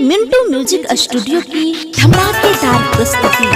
Mintu music studio की धमाकेदार प्रस्तुति।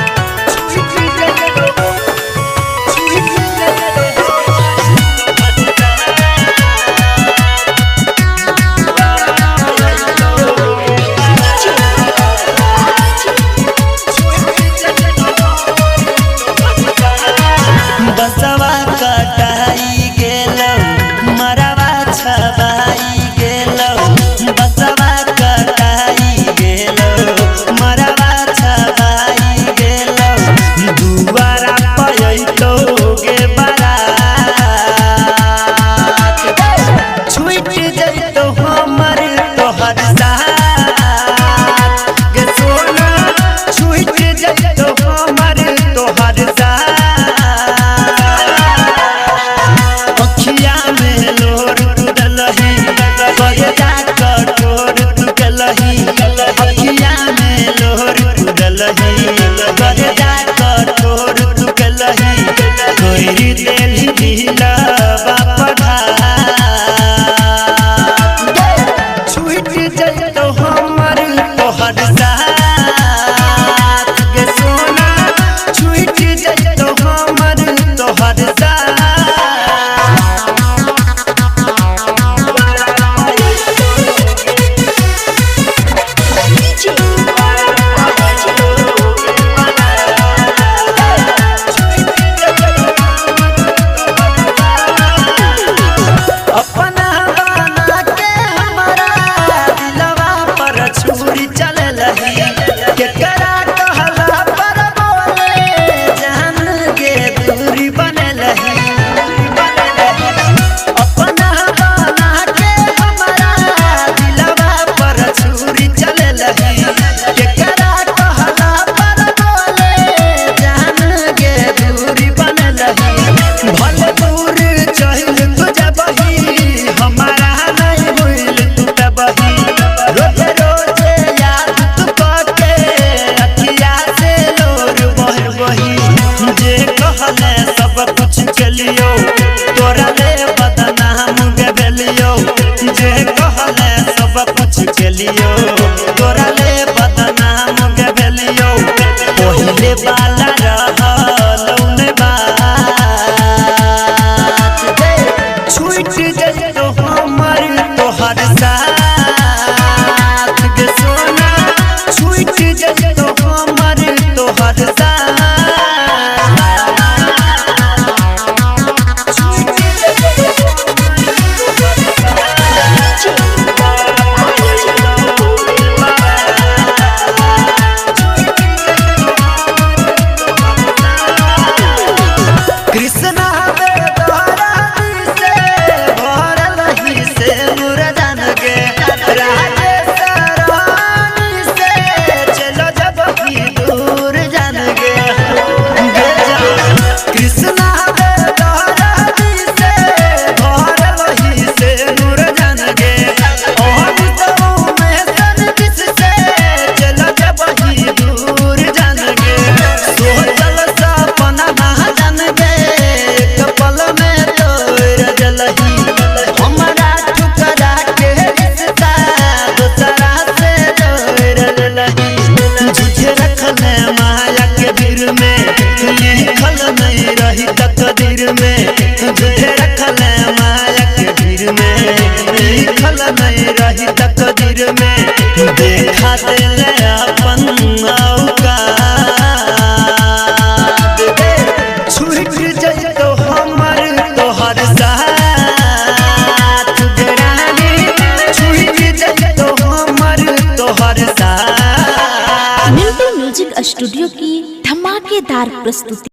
तोरा ले बदनाम के भेलियो पहिले वाला रहलौन बात छूट जइतो हमर तोहर साथ गे सोना छूट जइतो हमर तोहर साथ। तकदीर में तुझे रखल माया के भीड़ में लिखल नहीं रही तकदीर में देखा दिले अपन औकात छूट जइतो हमर तोहर साथ गे रानी छूट जइतो हमर तोहर साथ। मिंटू म्यूजिक स्टूडियो की धमाकेदार प्रस्तुति।